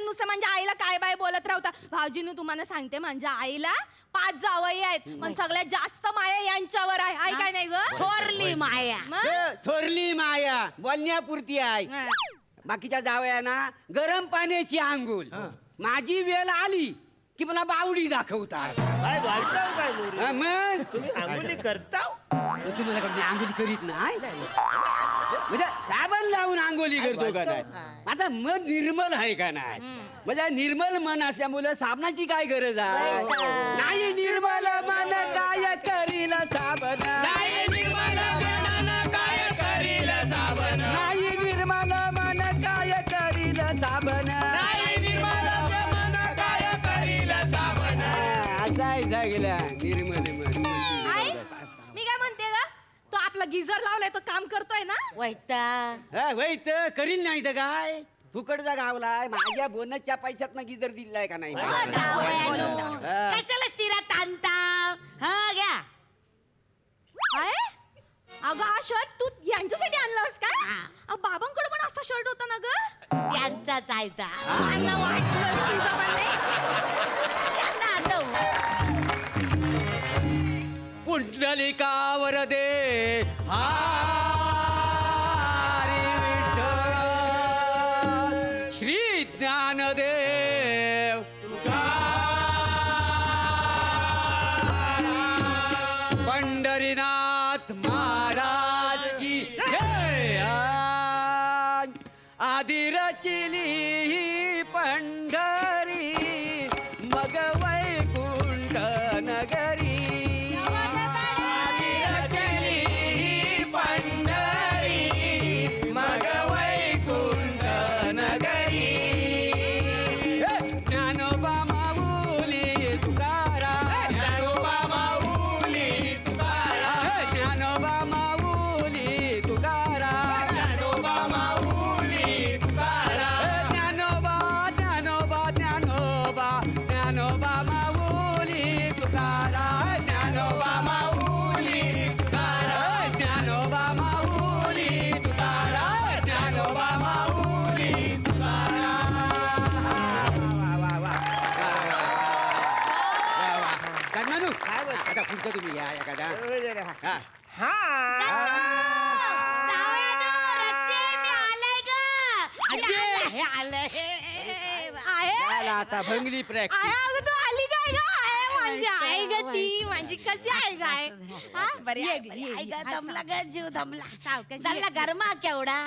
तर नुसतं माझ्या आईला काय बाय बोलत राहता. भाऊजींनी तुम्हाला सांगते माझ्या आईला 5 जावई आहेत पण सगळ्यात जास्त माया यांच्यावर आहे. आई काय नाही ग? थोरली माया. थोरली माया बोलण्यापुरती आहे. बाकीच्या जावयांना गरम पाण्याची आंघोळ. माझी वेळ आली की मला बावडी दाखवतात. काय घालताव काय मोरी? मग तुम्ही आंघोळी करताव? तुम्हाला मी आंघोळी करीत नाही म्हणजे साबण लावून आंघोळी करतो का नाही. आता मन निर्मल आहे का नाही. म्हणजे निर्मल मन असल्यामुळे साबणाची काय गरज आहे. नाही निर्मल मन काय करील साबण. नाही निर्मल मन काय करील साबण. नाही निर्मल मन काय करील साबण. नाही निर्मल मन काय करील साबण. असा आहे जागेला निर्मल मन. आई मी काय म्हणते ग तो आपला गिझर लावलाय तो काम करतोय ना. वैता तर करील नाही तर काय फुकटचा गावलाय. माझ्या बोनसच्या पैशात ना गिजर दिलाय का नाही. कशाला शिरा ताणता. हा घ्या. काय अगं हा शर्ट तू यांच्यासाठी आणलास काय. बाबांकडे पण असा शर्ट होता ना ग. त्यांचाच आहे ता. मला वाटलं तुझं पण नाही. त्यांना आठव. पुंडलिका वरदे हरी विठ्ठल श्री ज्ञानदेव पंढरीनाथ महाराज की जय. आदि रचिली पंढरी मग वैकुंठ नगरी. आता पुढचं तुम्ही या एखादा. आता भंगली प्रॅक्टिस. तू आली काय ग. माझी आई ग ती माझी कशी आहे गाय. बरी आई ग दमला ग जीव दमला. चालला गरमा केवढा.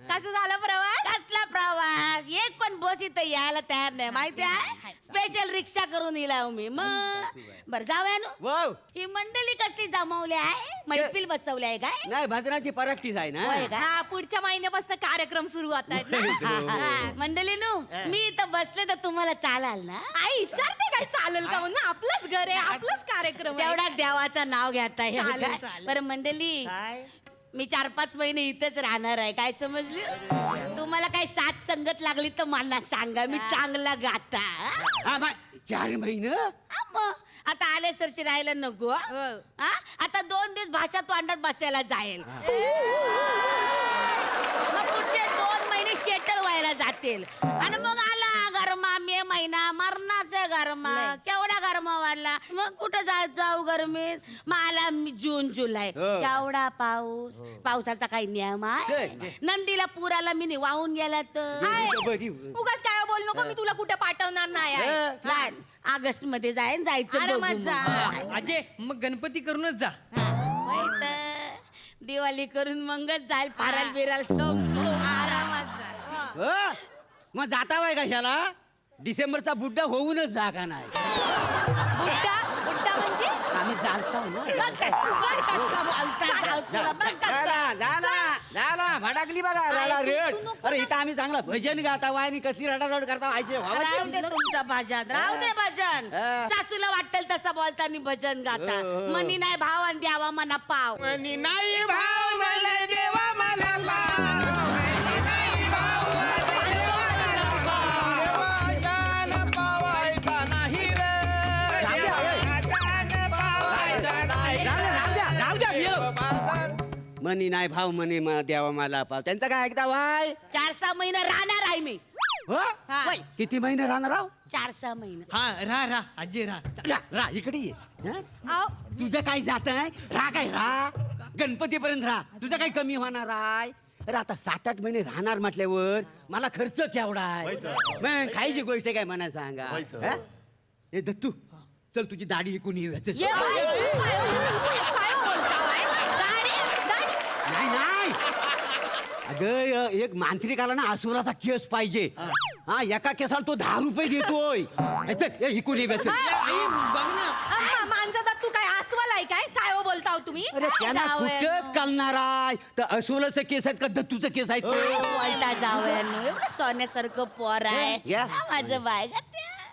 कसं झालं प्रवास. कसला प्रवास. एक पण बस इथं यायला तयार नाही माहिती आहे. स्पेशल रिक्षा करून येईल मी. मग बर जाऊया वाव ही मंडळी कसली जमवली आहे. मैफिल बसवली आहे काय. नाही भजनाची प्रॅक्टिस आहे ना. होय का? हा पुढच्या महिन्यापासून कार्यक्रम सुरू होत आहेत. मंडळी मी इथं बसले तर तुम्हाला चालाल ना. आई विचारते काय चालेल का म्हणून. आपलंच घर आहे आपलंच कार्यक्रम आहे. तेवढा देवाचं नाव घेता चालेल, येईल. चालेल. बरं मंडळी मी 4-5 महिने इथेच राहणार आहे. काय समजली. तुम्हाला काही साथ संगत लागली तर मला सांगा. मी चांगला गाता. 4 महिने मग आता आले सरची राहायला नको. हा आता 2 दिवस भाषा तो अंडात बसायला जाईल. मग पुढचे 2 महिने शेटल व्हायला जातील. आणि मग आला गरमा मे महिना मरणाचा गरमा. केवढा गरमा वाढला. मग कुठं जाऊ गरमीत. मग आला जून जुलै केवढा पाऊस. पावसाचा काही नियम आहे. नंदीला पुराला मी वाहून गेला तर उगाच काय बोल नको. मी तुला कुठे पाठवणार नाही आहे. ऑगस्ट मध्ये जायचं आरामात जा. अजय मग गणपती करूनच जा. दिवाळी करून मगच जाईल. पाराल बिराल संपू. आरामात जा. मग जाता वय कशाला. डिसेंबरचा बुड्डा होऊनच जागा नाही. बुड्डा बुड्डा म्हणजे आम्ही चालतो ना. झाला भडाकली बघा. झाला रेट. अरे इथं आम्ही चांगला भजन गाता वाय आणि कसली रडारड करता व्हायचे. राहू दे तुमचं भजन. राहू दे भजन. सासूला वाटेल तसं बोलताना भजन गाता. मनी नाही भाव आणि द्यावा मना पाव. मनी नाही भाव मला देवा मला पाव. मनी नाही भाव मनी द्यावा मला पाव त्यांचा काय ऐकता वाय 4-6 महिना राहणार आहे मी. हो वय. किती महिने राहणार आहो 4-6 महिना. हा राहा आजी राहा. रा इकडे ये हं? आओ, तुझं काय जात आहे राह काय राह गणपतीपर्यंत राह तुझं काही कमी होणार आहे अरे आता 7-8 महिने राहणार म्हटल्यावर मला खर्च केवढा आहे मग खायची गोष्ट काय मला सांगा हं? ए दत्तू चल तुझी दाढी विकून येऊया चल. ये बाई. काय बोलताय? गाडी. नाही नाही अगं एक मांत्रिक आला ना असुराचा केस पाहिजे हा एका केसाला तो 10 रुपये देतोय ए, चल ए, इकून येऊया चल. आई बघ ना. मांजर तू काय अस्वल आहे काय काय हो बोलताव तुम्ही अरे त्यांना जावई कुठं कळणार आहे तर असोलाचं केस आहेत का दत्तूचं केस आहेत काय बोलता जावयानो एवढं सोन्यासारखं पोर आहे या. हा, माझं बाय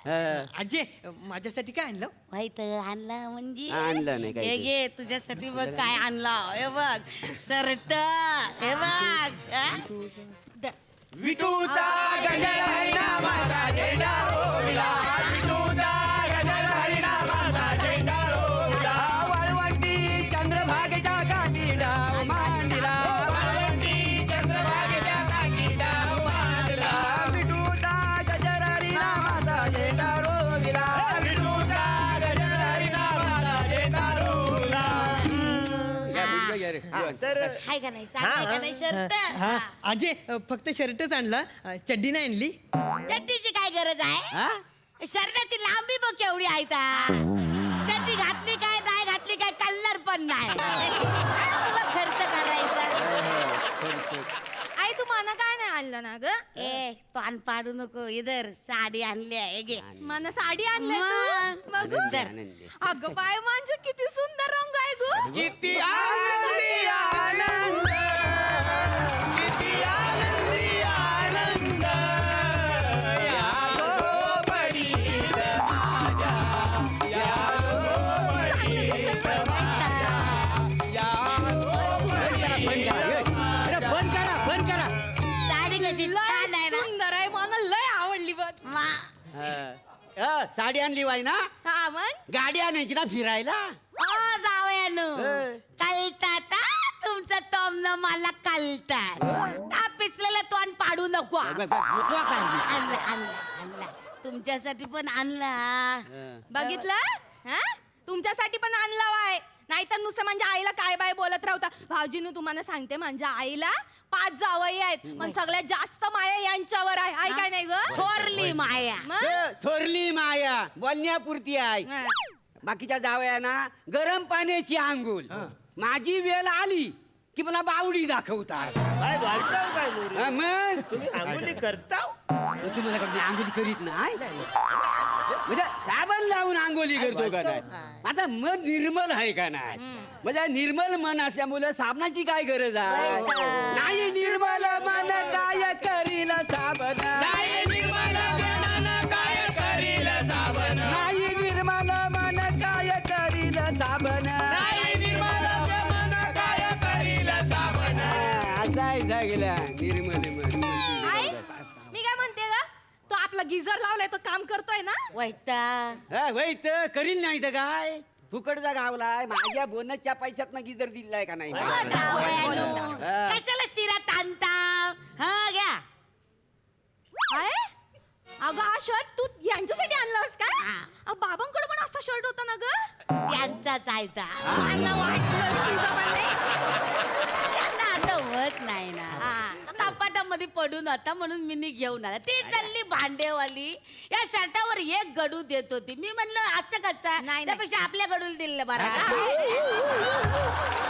हं. आजी माझ्यासाठी काय आणलं? माहित आणला म्हणजे आणलं नाही काही हे ते. घे तुझ्यासाठी बघ काय आणलं हे बघ शर्ट हे बघ हा? विटूचा गजर हरिनामाचा झेंडा रोविला विटूचा गजर हरिनामाचा झेंडा रोविला वाळवंटी चंद्रभागेच्या काठी डाव मांडला वाळवंटी चंद्रभागेच्या काठी डाव मांडला विटूचा गजर हरिनामाचा झेंडा रोविला विटूचा गजर हरिनामाचा झेंडा रोविला तर हाय का नाही सांग हाय का नाही शर्ट हा आजी फक्त शर्टच आणला चड्डी नाही आणली. चड्डीची काय गरज आहे हा शर्टाची लांबी बघ केवढी आहे ता चड्डी घातली काय नाही घातली काय कलर पण नाही तुला खर्च करायचा आई तू मला काय नाही आणलं ना ग ए तोंड पाडू नको इधर साडी आणली आहे घे मला साडी आणली मग. मग आनंदी, आनंदी. अगं बाय म्हणजे किती सुंदर रंग आहे ग किती आनंदी आनंद किती आनंदी आनंद या गोपडीत माझ्या या गोपडीत माझ्या या गोपडीत अरे बंद करा साडी कशी छान आहे ना सुंदर आहे मला लय आवडली बघ साडी आणली वाय ना हा मग गाडी आणायची ना फिरायला ओ जावयानो ए. कळतात तुमचं तोमनं मला कळतात त्या पिचलेलं तोंड पाडू नको आणला आणला तुमच्यासाठी पण आणला बघितलं हा तुमच्यासाठी पण आणला वाय नाहीतर नुसतं म्हणजे आईला काय बाय बोलत राहता भाऊजीनू तुम्हाला सांगते म्हणजे आईला 5 जावई आहेत पण सगळ्यात जास्त माया यांच्यावर आहे आई काय नाही ग थोरली माया मग? थोरली माया बोलण्यापुरती आहे हा. बाकीच्या जावयांना गरम पाण्याची आंघोळ माझी वेळ आली की मला बावडी दाखवतात काय वाटतं काय मोरी? हा, मग तुम्ही अंगुली करताव मग तुम्हाला का मी आंघोळी करीत नाही म्हणजे साबण लावून आंघोळी करतो का नाही आता मन निर्मल आहे का नाही म्हणजे निर्मल मन असल्यामुळे साबणाची काय गरज आहे नाही निर्मल मन काय करील साबण नाही निर्मल मन काय करील साबण नाही निर्मल मन काय करील साबण नाही निर्मल मन काय करील साबण असा आहे जागेला निर्मल मन आई मी काय म्हणते ग तो आपला गिझर लावलाय तो काम करतोय ना वैता वैत करील नाही तर काय फुकटचा गावलाय माझ्या बोनसच्या पैशात गिजर दिलाय का नाही कशाला शिरा ताणता हा घ्या काय अगं हा शर्ट तू यांच्यासाठी आणलास काय हा. बाबांकडे पण असा शर्ट होता ना ग त्यांचाच आहे ता. त्यांना वाटलं तुझं पण नाही. त्यांना आता होत नाही ना हा. कपाटामध्ये पडून होता म्हणून मी घेऊन आला ती चालली भांडेवाली या शर्टावर एक गडू देत होती मी म्हणलं असं कसं नाही. त्यापेक्षा आपल्या गडूला दिलं बरं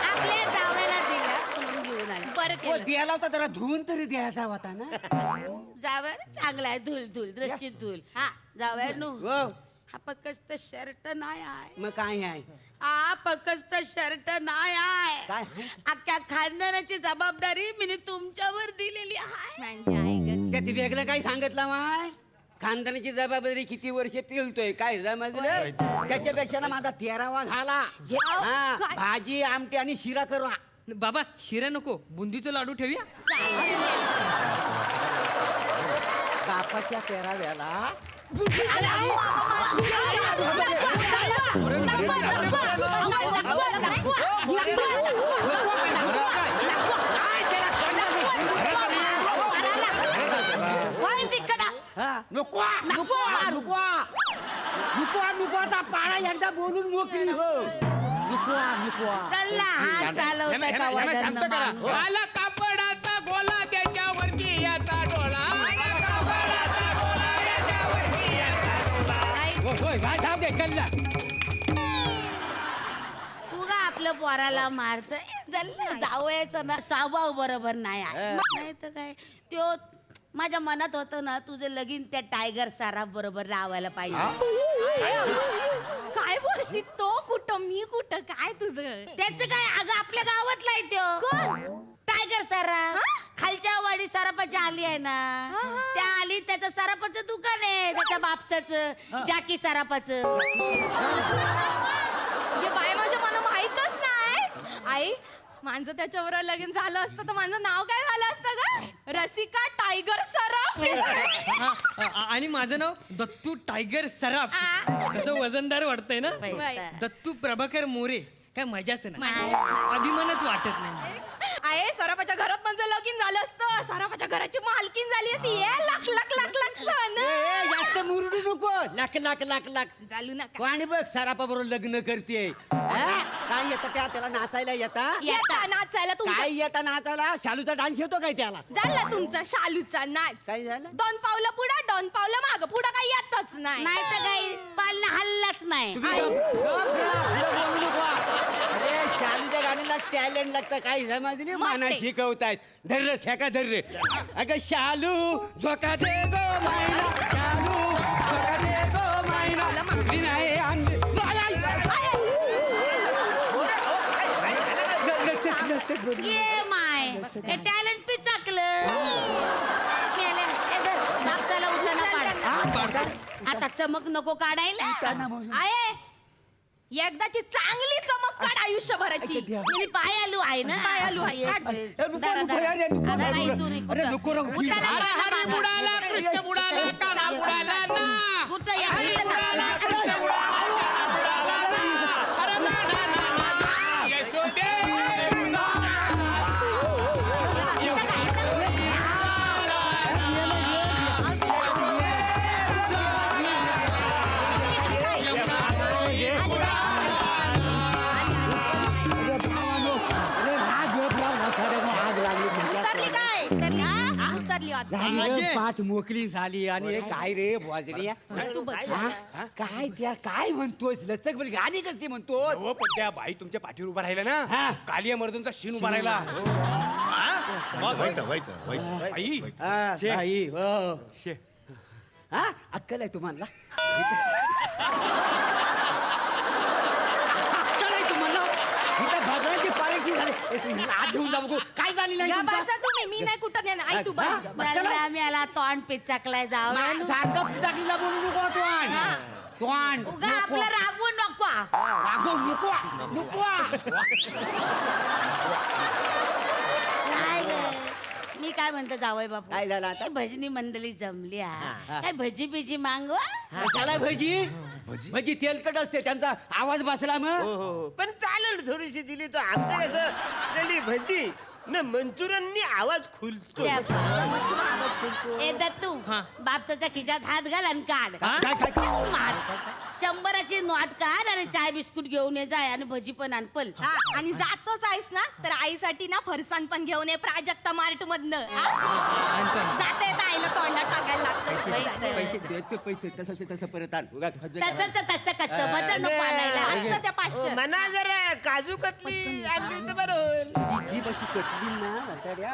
आपल्या जावयाला दिलं म्हणून घेऊन आले बरं हो, केलं द्यायला होता जरा धुवून तरी द्यायचा होता ना जावया चांगला आहे धुल धुल दृष्टीत धुल हा जावया नो हो हा फक्त शर्ट नाही आहे मग काय आहे हा फक्त शर्ट नाही आहे काय आहे? अख्ख्या खानदानाची जबाबदारी मी तुमच्यावर दिलेली आहे म्हणजे आई ग त्यात वेगळं काही सांगितलं माय खानदानाची जबाबदारी किती वर्ष पेलतोय काय समजलं त्याच्यापेक्षा ना माझा 13वा झाला हा, काय? भाजी आमटी आणि शिरा करू बाबा शिरा नको बुंदीचं लाडू ठेवूया. बापाच्या 13व्याला नको नको नको नको नको आता पाळा एकदा बोलून मोकळी हो नको नको चल्ला हात चालवता का वजन माणूस? आला कापडाचा गोला त्याच्यावरती याचा डोळा आला कापडाचा गोला त्याच्यावरती याचा डोळा. होय काय थांब दे कल्ला उगा आपल्या पोराला मारत जावयाचं ना स्वभाव बरोबर नाही आहे. नाही तर काय त्यो माझ्या मनात होतं ना तुझं लगीन त्या टायगर सारा बरोबर लावायला पाहिजे. काय बोलती तो कुठं मी कुठं काय तुझं त्याचं काय अगं आपल्या गावातला आहे त्यो कोण? टायगर सारा खालच्या वाडी सरापाची आली आहे ना त्या आली त्याचं सरापाचं दुकान आहे त्याच्या बापसाचं जाकी सरापाचं. हे बाय माझ्या मला माहीतच नाही आई माझं त्याच्यावर लगीन झालं असतं तर माझं नाव काय झालं असतं ग रसिका टायगर सराफ. आणि माझं नाव दत्तू टायगर सराफ. कसं वजनदार वाटतंय ना बाई. दत्तू प्रभाकर मोरे. काय मजाच नाही नाही. अभिमानच वाटत नाही. आहे सराफाच्या घरात माझं लगीन झालं असतं सराफाच्या घराची मालकीन झाली असती लाख लाख लाख लाख सन जास्त मुरडू नको लाख लाख लाख लाख चालू नका आणि बघ सरापा बरोबर लग्न करते काय येतं त्याला नाचायला येता येता नाचायला तुमचा काय येता नाचायला शालूचा डान्स येतो काय त्याला झाला तुमचा शालूचा नाच काय झालं 2 पावलं पुढं 2 पावलं माग पुढं काही येतच नाही नाही तर काही पालना हल्लाच नाही. तुम्ही बोलू नको अरे शालूच्या गाण्याला टॅलेंट लागतं काय समजली मग माना ते. शिकवतायत धर्र ठेका धर्र अगं शालू झोका दे गो मायना शालू झोका दे गो मायना मागली नाही अंग ये माय हे टॅलेंट पिचाकलं केलं. ए धर, बापसाला उठाना पाड. आता चमक नको काढायला. आहे एकदाची चांगली चमक काढ आयुष्यभराची मी पाय आलू आहे ना पाय आलू आहे. हरी हरी बुडाला कृष्ण बुडाला काला बुडाला ना कुठं या हरी बुडाला कृष्ण बुडाला काला बुडाला ना अरे ना ना ना ना यशोदे उतरली काय उतरली आता पाठ मोकळी झाली आणि हे काय रे बाजरी तू बस काय त्या काय म्हणतोस लचक बोल गाणी कसली म्हणतो हो पण त्या बाई तुमच्या पाठीवर उभा राहिला ना हा. कालिया मर्दनचा शीन उभा राहिला आई आई हो शे. हा अक्कल आहे तुम्हाला अक्कल आहे तुम्हाला इथं भद्राची पार्टी झाली आत घेऊन जाऊ काय झाली नाही या तुमचं? बसा तुम्ही मी नाही कुठं नेणार आई तू बस ग, बस. मला तोंड पिचाकलाय जावं सारखं पिचाकीला बोलू नको तोंड तोंड उगा आपलं रागवू नको. रागव नको नको काय ग? मी काय म्हणतो जावय बापू काय झालं आता? काय भजनी मंडळी जमली हा. काय भजी बिजी मागवा. त्याला भजी भजी तेलकट असते त्यांचा आवाज बसला मग हो पण चालेल थोडीशी दिली तर आमचं कसं आपल्याली भजी न मंचुरननी आवाज खुलतो ए दत्तू हा. बापसाच्या खिशात हात घाल आणि काढ. काय काय काय मार. 100ची नोट काढ आणि चाय बिस्कुट घेऊन ये जाय आणि भजी पण आण पल. हा, आणि जातोच आहेस ना तर आईसाठी ना फरसाण पण घेऊन ये प्राजक्ता मार्ट मधनं जाते आईला तोंडात टाकायला लागतं पैसे द्या. देतो पैसे तसं तसं परत आण उगाच हजर करा. तसंच तसं कसं भजन नको आणायला. असं त्या 500 मना जरा काजू कतली आणली तर बरं होईल जीभ अशी कटली ना वाचाड्या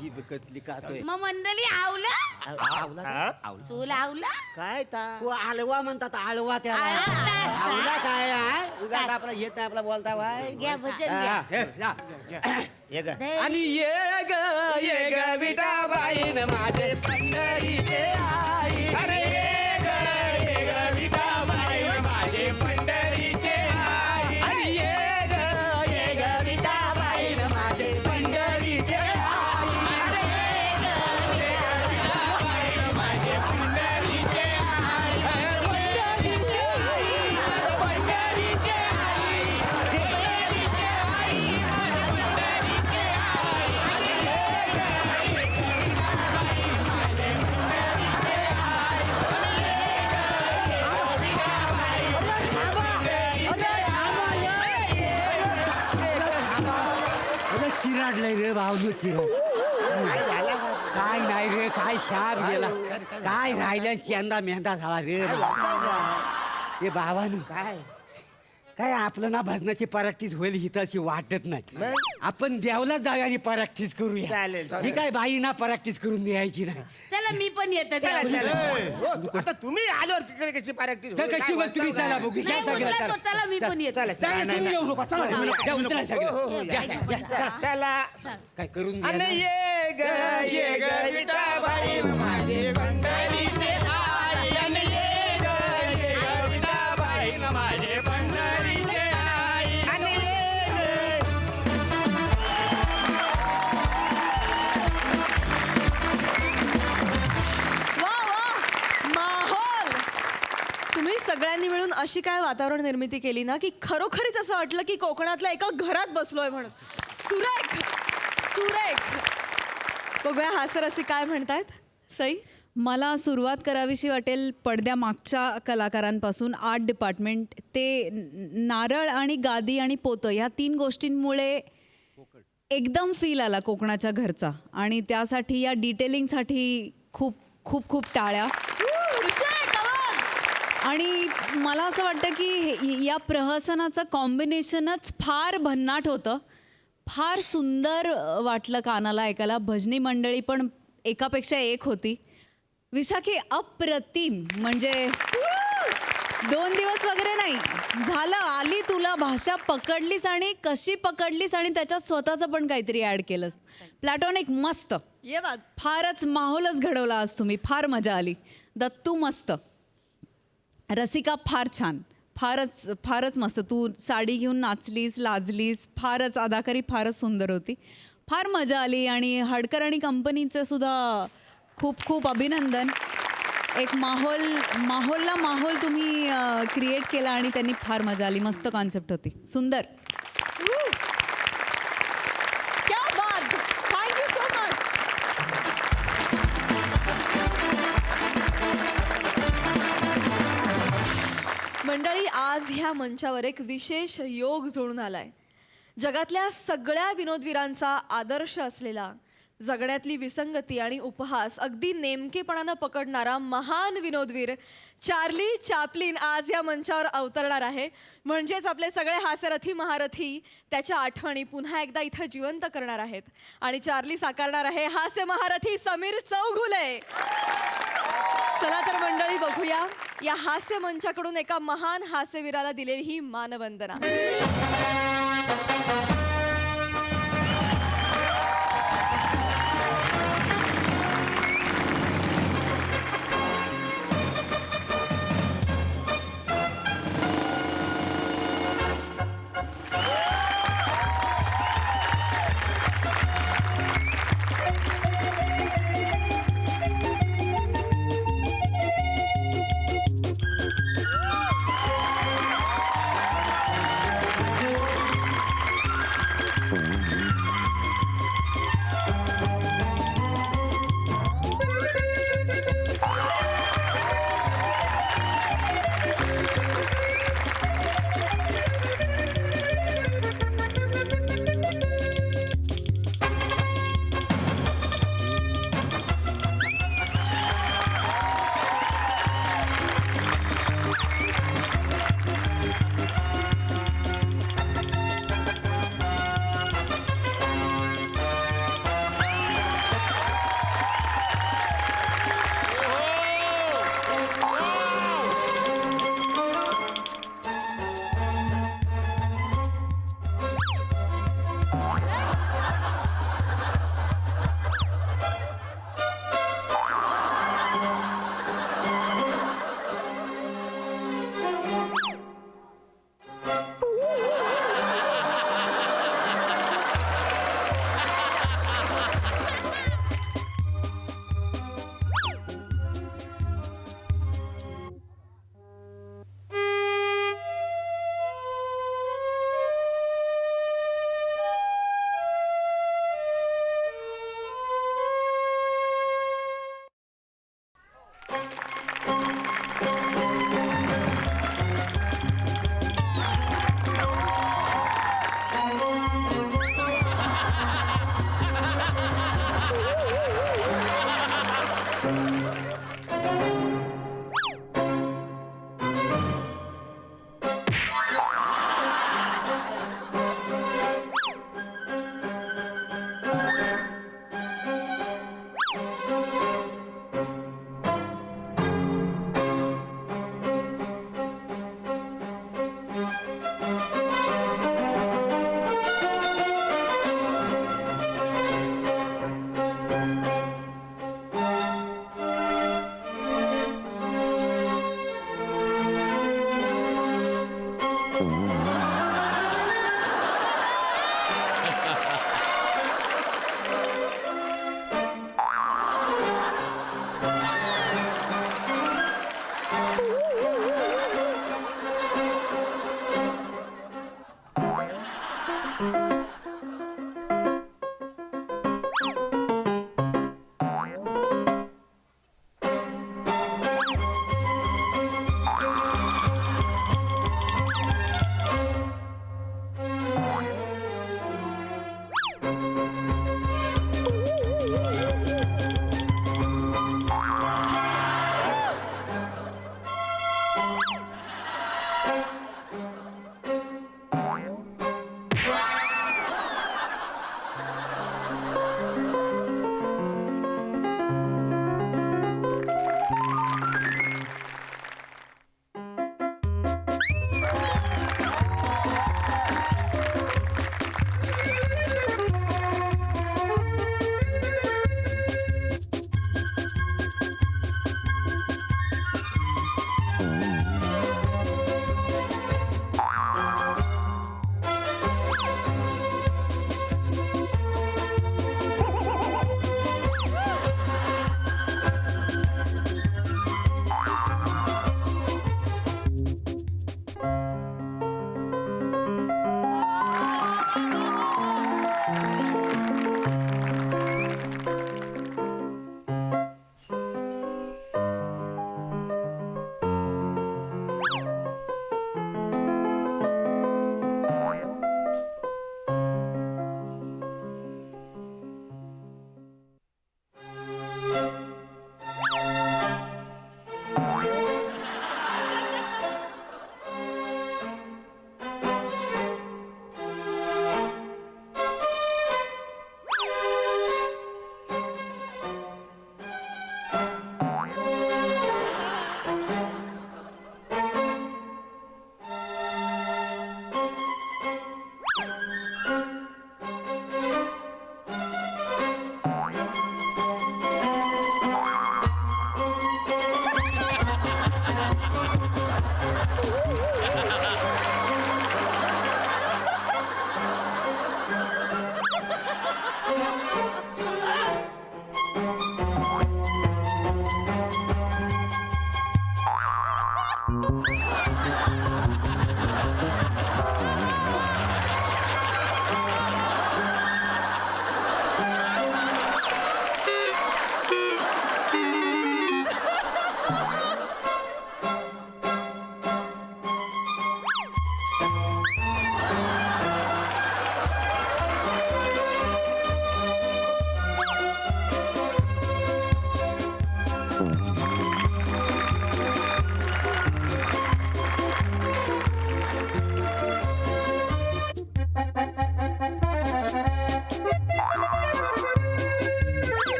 जीभ कटली का तो मग मंडळी आवला हा? चूल आवला काय ता तो आळवा म्हणतात आळवा त्याला आळवा असता. आळवा काय आहे उगाच आपला येत नाही आपला बोलता वाय घ्या भजन घ्या. हा, हे, जा. ये ग आणि ये ग विठाबाईन माझे पंढरीचे आई अरे ये ग विठाबाई माझे पंढरीचे आई आणि ये ग विठाबाईन माझे पंढरीचे आई माझे पंढरीचे चिरलंय रे भावनो काय झाला का? काय नाही रे काय शाप गेला काय राहिल्या चेंदा मेंदा झाला रे हे भावानो काय काय आपलं ना भजनाची प्रॅक्टिस होईल ही तशी वाटत नाही मग? आपण देवलाच जाऊया आणि प्रॅक्टिस करूया चालेल, चालेल. ही काय बाई ना प्रॅक्टिस करून द्यायची नाही चला मी पण येते चला, देवाला. चला. हो, आता तुम्ही आल्यावर तिकडे कशी प्रॅक्टिस तर कशी गोष्ट तुम्ही चला बघू नाही घ्या सगळं उचला तो, चला. चला मी पण येते चला, चला. चला, तुम्ही येऊ नका चला द्या, उचला सगळं. घ्या, घ्या, घ्या, चला. चला काय करून द्या अन ना. ये ग विठाबाई माझे पंढरीचे आई अन ये ग विठाबाई न माझे पंढरीचे आई अन ये ग वा वा माहोल तुम्ही सगळ्यांनी मिळून अशी काय वातावरण निर्मिती केली ना की खरोखरीच असं वाटलं की कोकणातल्या एका घरात बसलोय म्हणून सुरेख सुरेख बघूया हास्यरसिक काय म्हणतायत सई. मला सुरुवात करावीशी वाटेल पडद्यामागच्या कलाकारांपासून. आर्ट डिपार्टमेंट ते नारळ आणि गादी आणि पोतं ह्या 3 गोष्टींमुळे एकदम फील आला कोकणाच्या घरचा आणि त्यासाठी या डिटेलिंगसाठी खूप खूप खूप टाळ्या. आणि मला असं वाटतं की या प्रहसनाचं कॉम्बिनेशनच फार भन्नाट होतं. फार सुंदर वाटलं कानाला ऐकायला. भजनी मंडळी पण एकापेक्षा एक होती. विशाखी अप्रतिम म्हणजे 2 दिवस वगैरे नाही झालं आली तुला भाषा पकडलीस आणि कशी पकडलीस आणि त्याच्यात स्वतःचं पण काहीतरी ॲड केलंस. प्लॅटॉनिक मस्त ये बात फारच माहोलच घडवला आज तुम्ही. फार मजा आली. दत्तू मस्त. रसिका फार छान. फारच फारच मस्त. तू साडी घेऊन नाचलीस लाजलीस. फारच अदाकारी फारच सुंदर होती. फार मजा आली आणि हडकर आणि कंपनीचं सुद्धा खूप खूप अभिनंदन. एक माहोलला माहोल तुम्ही क्रिएट केला आणि त्यांनी फार मजा आली. मस्त कॉन्सेप्ट होती. सुंदर. क्या बात थँक्यू सो मच. मंडळी आज ह्या मंचावर एक विशेष योग जुळून आलाय. जगातल्या सगळ्या विनोदवीरांचा आदर्श असलेला जगण्यातली विसंगती आणि उपहास अगदी नेमकेपणानं पकडणारा महान विनोदवीर चार्ली चॅप्लिन आज या मंचावर अवतरणार आहे. म्हणजेच आपले सगळे हास्यरथी महारथी त्याच्या आठवणी पुन्हा एकदा इथं जिवंत करणार आहेत आणि चार्ली साकारणार आहे हास्य महारथी समीर चौघुले. चला तर मंडळी बघूया या हास्य मंचाकडून एका महान हास्यवीराला दिलेली ही मानवंदना.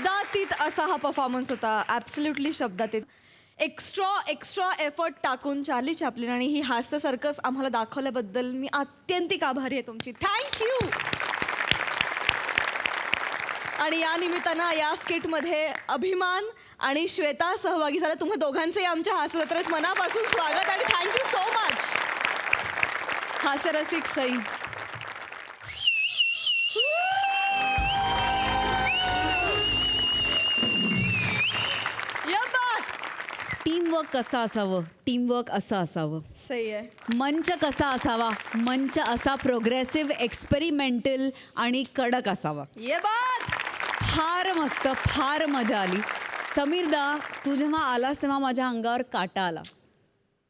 शब्दातीत असा हा परफॉर्मन्स होता. ॲब्सल्युटली शब्दातीत. एक्स्ट्रा एफर्ट टाकून चार्ली चॅप्लिन आणि ही हास्य सर्कस आम्हाला दाखवल्याबद्दल मी आत्यंतिक आभारी आहे तुमची. थँक्यू. आणि या निमित्तानं या स्किटमध्ये अभिमान आणि श्वेता सहभागी झाल्या. तुम्हा दोघांचंही आमच्या हास्य जत्रेत मनापासून स्वागत आणि थँक्यू सो मच. हास्यरसिक सई. टीमवर्क कसं असावं, टीमवर्क असं असावं. सही आहे. मंच कसा असावा, मंच असा प्रोग्रेसिव्ह, एक्सपेरिमेंटल आणि कडक असावा. ये बात. फार मस्त, फार मजा आली. समीरदा, तू जेव्हा आलास तेव्हा माझ्या अंगावर काटा आला.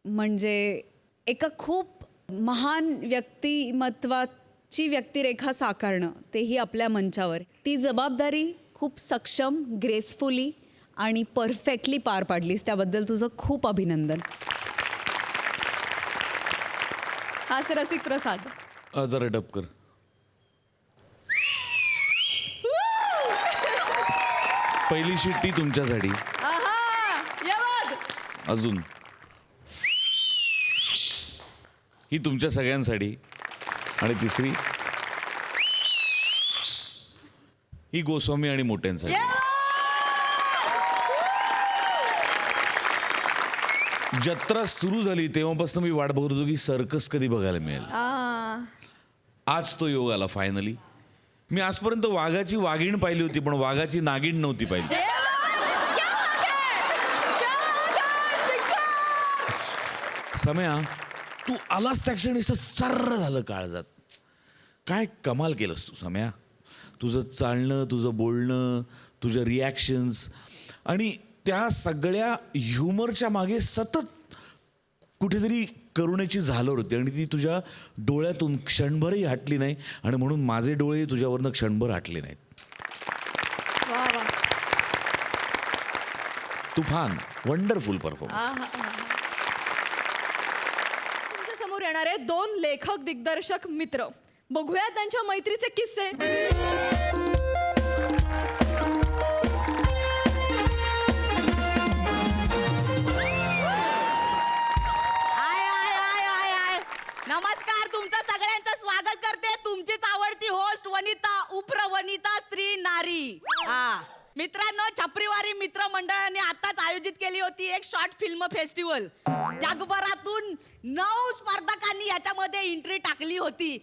म्हणजे एका खूप महान व्यक्तिमत्वाची व्यक्तिरेखा साकारणं, तेही आपल्या मंचावर, ती जबाबदारी खूप सक्षम, ग्रेसफुली आणि परफेक्टली पार पाडलीस. त्याबद्दल तुझं खूप अभिनंदन. हास्यरसिक प्रसाद. जरा डब कर. पहिली शिट्टी तुमच्यासाठी. आहा, ये बात. अजून ही तुमच्या सगळ्यांसाठी. आणि तिसरी ही गोस्वामी आणि मोठ्यांसाठी. जत्रा सुरू झाली तेव्हापासून मी वाट बघत होतो की सर्कस कधी बघायला मिळेल. आज तो योग आला फायनली. मी आजपर्यंत वाघाची वाघीण पाहिली होती पण वाघाची नागिण नव्हती पाहिली. सम्या, तू आलास त्या क्षणी असं सर्र झालं काळजात. काय कमाल केलंस तू सम्या. तुझं चालणं, तुझं बोलणं, तुझं रिॲक्शन्स आणि त्या सगळ्या ह्युमरच्या मागे सतत कुठेतरी करुणेची झालर होती आणि ती तुझ्या डोळ्यातून क्षणभरही हटली नाही. आणि म्हणून माझे डोळे तुझ्यावरनं क्षणभर हटले नाहीत. तुफान, वंडरफुल परफॉर्मन्स. तुमच्या समोर येणारे 2 लेखक दिग्दर्शक मित्र. बघूया त्यांच्या मैत्रीचे किस्से. नमस्कार, तुमचं सगळ्यांचं स्वागत करते. तुमचीच आवडती होस्ट वनिता, उप्र वनिता, स्त्री नारी. मित्रांनो, छपरीवारी मित्र मंडळाने आताच आयोजित केली होती एक शॉर्ट फिल्म फेस्टिवल. जगभरातून 9 स्पर्धकांनी याच्यामध्ये एंट्री टाकली होती.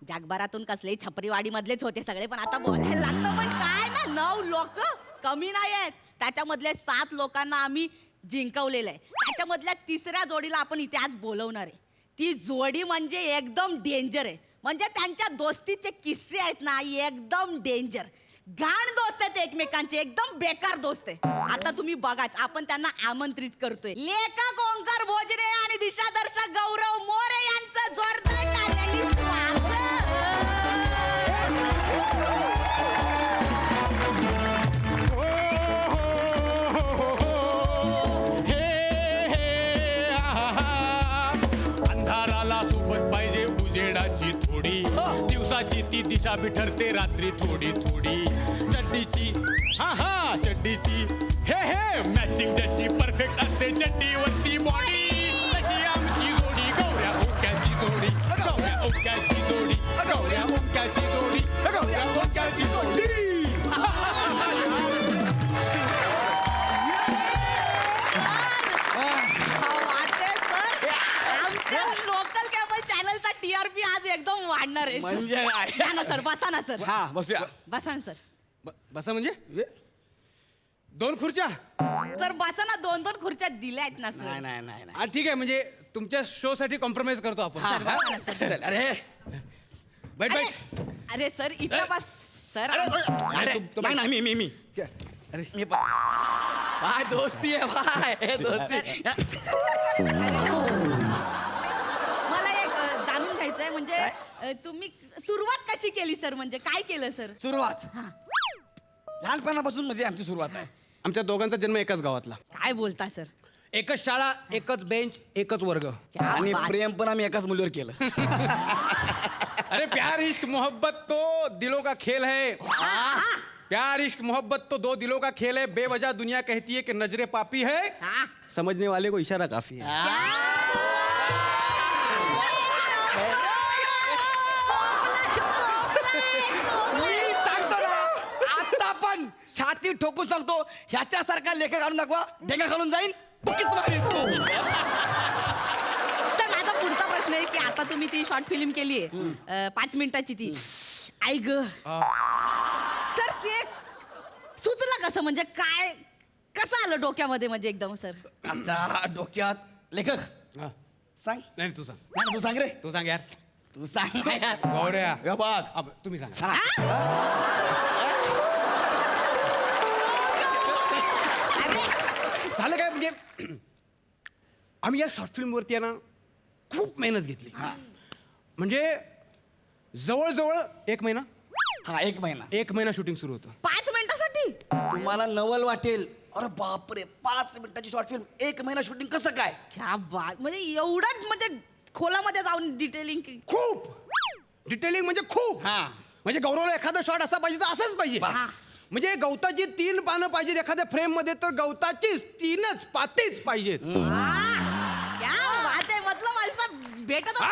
जगभरातून कसले छपरीवाडी मधलेच होते सगळे, पण आता बोलायला लागतं. पण काय ना, 9 लोक कमी नाही आहेत. त्याच्यामधले 7 लोकांना आम्ही जिंकवलेलं आहे. त्याच्यामधल्या 3ऱ्या जोडीला आपण इथे आज बोलवणार आहे. ती जोडी म्हणजे एकदम डेंजर आहे. म्हणजे त्यांच्या दोस्तीचे किस्से आहेत ना, एकदम डेंजर. घाण दोस्त आहेत एकमेकांचे, एकदम बेकार दोस्त आहे. आता तुम्ही बघाच, आपण त्यांना आमंत्रित करतोय. लेखक ओंकार भोजने आणि दिशादर्शक गौरव मोरे यांचं जोरदार टाळ्यांनी स्वागत. अंधाराला सोबत पाहिजे उजेडाची थोडी. दिवसाची ती दिशा बिठरते रात्री थोडी थोडी. चड्डीची चड्डीची हे मॅचिंग जशी परफेक्ट असते चड्डीवरती बॉडी. तशी आमची जोडी गौऱ्या ओंक्याची जोडी. गौऱ्या ओंक्याची जोडी. गौऱ्या ओंक्याची जोडी. गौऱ्या ओंक्याची जोडी. लोकल केबल चॅनलचा TRP आज एकदम वाढणार आहे. म्हणजे काय? या ना सर, बसा ना सर. हा, बसूया. बसा ना सर. बसा म्हणजे 2 खुर्च्या. सर बसा ना, 2-2 खुर्च्या दिल्या आहेत ना सर. नाही. ठीक आहे, म्हणजे तुमच्या शो साठी कॉम्प्रोमाइज करतो आपण. सर बसा ना सर. अरे बैठ बैठ. अरे सर, इथं बस सर. नाही, मी अरे मी बाय दोस्ती आहे बाय दोस्ती. मला एक जाणून घ्यायचंय, म्हणजे तुम्ही सुरुवात कशी केली सर? म्हणजे काय केलं सर? सुरुवात लहानपणापासून म्हणजे आमची सुरुवात आहे. आमच्या दोघांचा जन्म एकाच गावातला. काय बोलता सर? एकच शाळा, एकच बेंच, एकच वर्ग. आणि प्रेम पण आम्ही एकाच मुलीवर केलं. अरे प्यार इश्क मोहब्बत तो दिलों का खेल है. प्यार इश्क मोहब्बत तो दो दिलों का खेल है, बेवजह दुनिया कहती है कि नजरे पापी है, हा? समझने वाले को इशारा काफी है. मी सांगतो ना आता पण छाती ठोकून सांगतो ह्याच्यासारखा लेखक आणून दाखवा ढेंगा खालून जाईन बुकीच मारीन. तर माझा पुढचा प्रश्न आहे की आता तुम्ही ती शॉर्ट फिल्म केली आहे 5 मिनिटाची ती आई ग सर ते सुचलं कसं म्हणजे काय कसं आलं डोक्यामध्ये म्हणजे एकदम सर आता डोक्यात लेखक हा. सांग नाही तू सांग, नाही ना, तू सांग रे तू सांग यार. तू सांग ना यार. गौऱ्या हे बघ अब तुम्ही सांगा. हा. झालं काय म्हणजे आम्ही या शॉर्ट फिल्मवरती आहे ना खूप मेहनत घेतली. म्हणजे जवळजवळ 1 महिना हा 1 महिना 1 महिना शूटिंग सुरू होतं. 5 मिनिटासाठी तुम्हाला नवल वाटेल अरे बापरे 5 मिनिटाची शॉर्ट फिल्म 1 महिना शूटिंग कसं काय. क्या बात म्हणजे एवढंच म्हणजे खोलामध्ये जाऊन डिटेलिंग खूप डिटेलिंग म्हणजे खूप. हा. म्हणजे गौरवला एखादा शॉट असा पाहिजे तर असंच पाहिजे. म्हणजे गवताची 3 पानं पाहिजेत एखाद्या फ्रेम मध्ये तर गवताचीच 3च पातीच पाहिजेत. क्या बात आहे मतलब असं भेटत हा,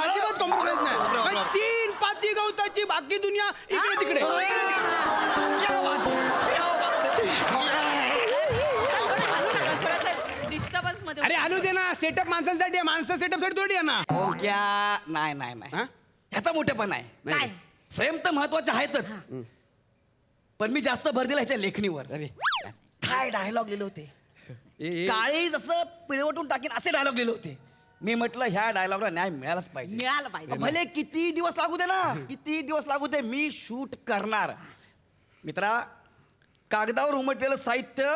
अजिबात कॉम्प्रोमाइज नाही. म्हणजे 3 पाती गवताची बाकी दुनिया इकडे तिकडे. क्या बात है, क्या बात है. डिस्टर्बन्स मध्ये अरे आणू दे ना सेटअप माणसांसाठी आहे, माणसं सेटअप साठी थोडी आहे ना. ओ क्या नाही नाही नाही हा? ह्याचा मोठेपण आहे. काय फ्रेम तर महत्वाचे आहेतच पण मी जास्त भर दिला ह्याच्या लेखणीवर. अरे काय डायलॉग लिहिले होते ए. काळी जसं पिळवटून टाकीन असे डायलॉग लिहिले होते. मी म्हटलं ह्या डायलॉगला न्याय मिळालाच पाहिजे. मिळालं पाहिजे भले किती दिवस लागू दे ना किती दिवस लागू दे मी शूट करणार. मित्रा कागदावर उमटलेलं साहित्य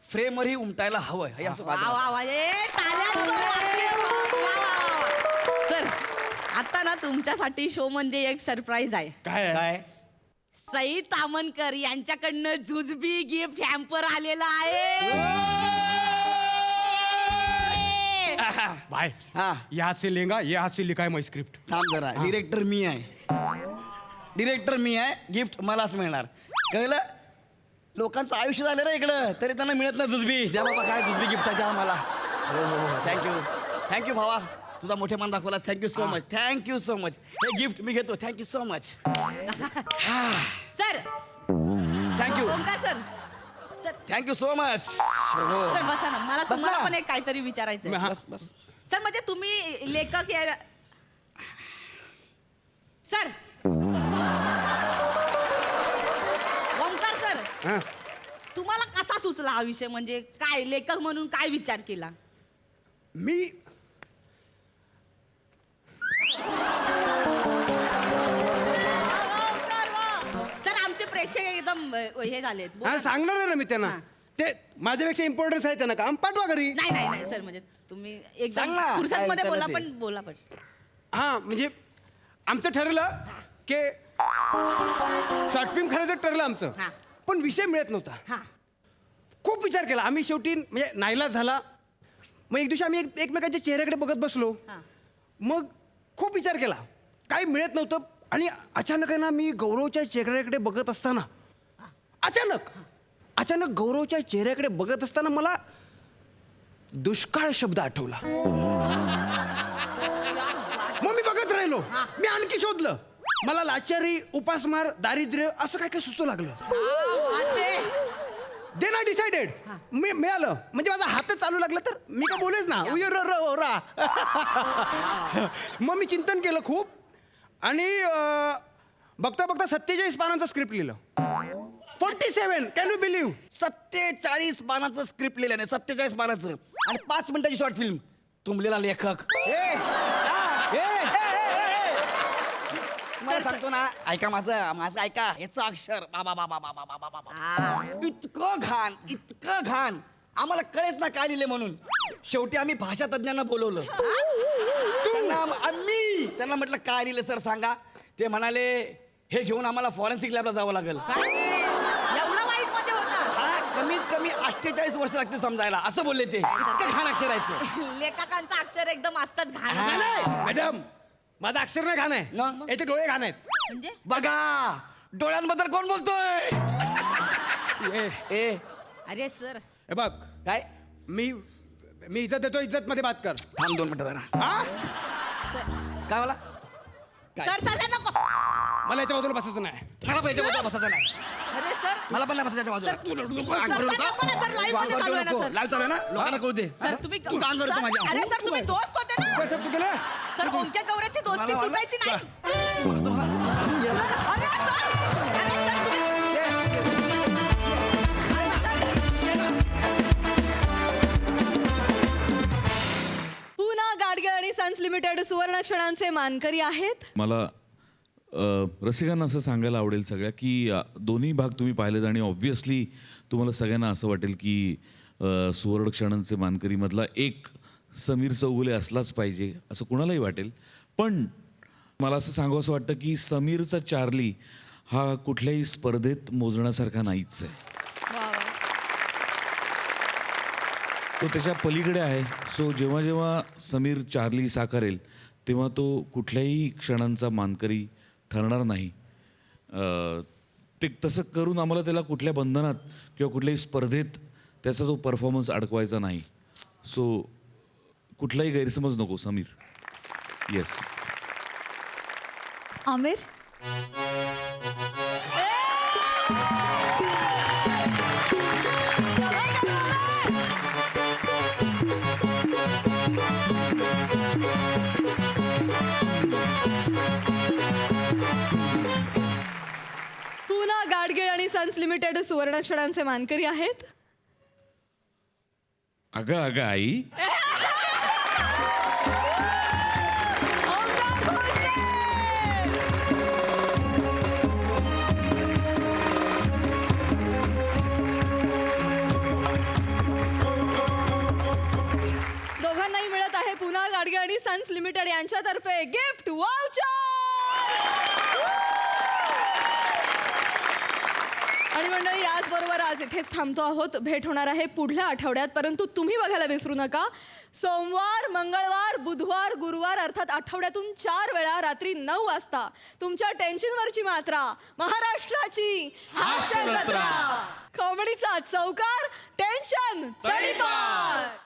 फ्रेमवरही उमटायला हवं हे असं वा माझं मत. वा वा ए, टाळ्यांचं वाद्य. वा, वा, वा. सर आता ना तुमच्यासाठी शो मध्ये एक सरप्राईज आहे. काय आहे? काय सई तामनकर यांच्याकडनं जुजबी गिफ्ट हॅम्पर आलेला आहे. भाई हा यहाँ से लेगा ये हाथ से लिखा है मैं स्क्रिप्ट. थांब जरा डिरेक्टर मी आहे गिफ्ट मलाच मिळणार कळलं. लोकांचं आयुष्य झालं रे इकडं तरी त्यांना मिळत नाही जुजबी. द्या बाबा काय जुजबी गिफ्ट आहे द्या मला. थँक्यू भावा तुझा मोठे मान दाखवलास. थँक्यू सो मच हे गिफ्ट मी घेतो. Thank you so much. Sir thank you Omkar sir sir thank you so much. Sir बसा ना मला बस तुम्हाला ना. पण एक काहीतरी विचारायचं आहे. बस बस सर म्हणजे तुम्ही लेखक या सर ओंकार सर हा. तुम्हाला कसा सुचला हा विषय म्हणजे काय लेखक म्हणून काय विचार केला. मी सर आमचे प्रेक्षक एकदम हे झालेत. हा सांगणार ना मी त्यांना. हा. ते माझ्यापेक्षा इम्पॉर्टन्स आहे त्यांना काम पाठवा घरी. नाही सर म्हणजे तुम्ही सांग ना, एकदम फुरसत काय मध्ये बोला विचारलं ते. पण बोला पण हा म्हणजे आमचं ठरलं की शॉर्ट फिल्म करायचं ठरलं आमचं. हा. पण विषय मिळत नव्हता. हा खूप विचार केला आम्ही. शेवटी म्हणजे नाईलाज झाला. मग एक दिवशी आम्ही एकमेकांच्या चेहऱ्याकडे बघत बसलो. हा. मग खूप विचार केला काही मिळत नव्हतं. आणि अचानक आहे ना मी गौरवच्या चेहऱ्याकडे बघत असताना अचानक गौरवच्या चेहऱ्याकडे बघत असताना मला दुष्काळ शब्द आठवला. मग मी बघत राहिलो. मी आणखी शोधलं. मला लाचारी उपासमार दारिद्र्य असं काय काय सुचू लागलं. देन आय डिसाइडेड मी मिळालं म्हणजे माझा हातच चालू लागला तर मी काय बोलेच ना रा. मग मी चिंतन केलं खूप आणि बघता बघता 47 पानांचं स्क्रिप्ट लिहिलं. 47 कॅन यू बिलीव्ह. 47 पानाचं स्क्रिप्ट लिहिल्याने 47 पानाचं आणि 5 मिनिटाची शॉर्ट फिल्म तुंबलेला लेखक. मला सांगतो ना ऐका माझं ऐका याचं अक्षर बाबा इतकं घाण आम्हाला कळेच ना काय लिहिले म्हणून. शेवटी आम्ही भाषा तज्ञांना बोलवलं. त्यांना म्हटलं काय लिहिलं सर सांगा. ते म्हणाले हे घेऊन आम्हाला फॉरेन्सिक लॅबला जावं लागेल. एवढं वाईट मध्ये होता. हा कमीत कमी 48 वर्ष लागते समजायला असं बोलले ते. इतकं घाण अक्षरायचं. लेखकांचं अक्षर एकदम असतंच घाण हा. असतं. मॅडम माझं अक्षर नाही घाण आहे मग? याचे डोळे घाण आहेत. म्हणजे बघा डोळ्यांबद्दल कोण बोलतोय. ए अरे सर हे बघ काय मी इज्जत देतो, इज्जत मध्ये बात कर. थांब 2 मिनिटं जरा हा काय मला सर चला नको. मला याच्या बाजूला बसायचं नाही. मला पैसे बसायचं नाही अरे सर मला पण नाही बसायच्या बाजूला नको ना, सर, live मध्ये चालू आहे ना, सर. लाईव्ह चालू आहे ना लोकांना कळू दे सर तुम्ही तू काम करतो सर, माझ्या अरे सर तुम्ही दोस्त होते ना. पैसे तू केलं? सर ओंक्या गौऱ्याची दोस्ती मला- तुटायची नाही. सर, अरे सर, अरे सर तुम्ही अरे पुन्हा गाडगे आणि सन्स लिमिटेड सुवर्ण क्षणांचे मानकरी आहेत. मला रसिकांना असं सांगायला आवडेल सगळ्या की दोन्ही भाग तुम्ही पाहिलेत आणि ऑब्व्हियसली तुम्हाला सगळ्यांना असं वाटेल की सुवर्ण क्षणांचे मानकरीमधला एक समीर चौगुले असलाच पाहिजे असं कुणालाही वाटेल. पण मला असं सांगावं वाटतं की समीरचा चार्ली हा कुठल्याही स्पर्धेत मोजण्यासारखा नाहीच आहे. तो त्याच्या पलीकडे आहे. सो जेव्हा जेव्हा समीर चार्ली साकारेल तेव्हा तो कुठल्याही क्षणांचा मानकरी ठरणार नाही. ते तसं करून आम्हाला त्याला कुठल्या बंधनात किंवा कुठल्याही स्पर्धेत त्याचा तो परफॉर्मन्स अडकवायचा नाही. सो कुठलाही गैरसमज नको समीर. येस. आमिर पुन्हा गाडगे आणि सन्स लिमिटेड सुवर्ण क्षणांचे मानकरी आहेत. अगं अगं आई दोघांनाही मिळत आहे पुन्हा गाडगे आणि सन्स लिमिटेड यांच्यातर्फे गिफ्ट वाउचर. आणि मंडळी याचबरोबर आज इथेच थांबतो आहोत. भेट होणार आहे पुढल्या आठवड्यात. परंतु तुम्ही बघायला विसरू नका सोमवार, मंगळवार, बुधवार, गुरुवार अर्थात आठवड्यातून 4 वेळा रात्री 9 वाजता तुमच्या टेन्शनवरची मात्रा महाराष्ट्राची हास्य जत्रा. कॉमेडीचा चौकार, टेन्शन तडीपार.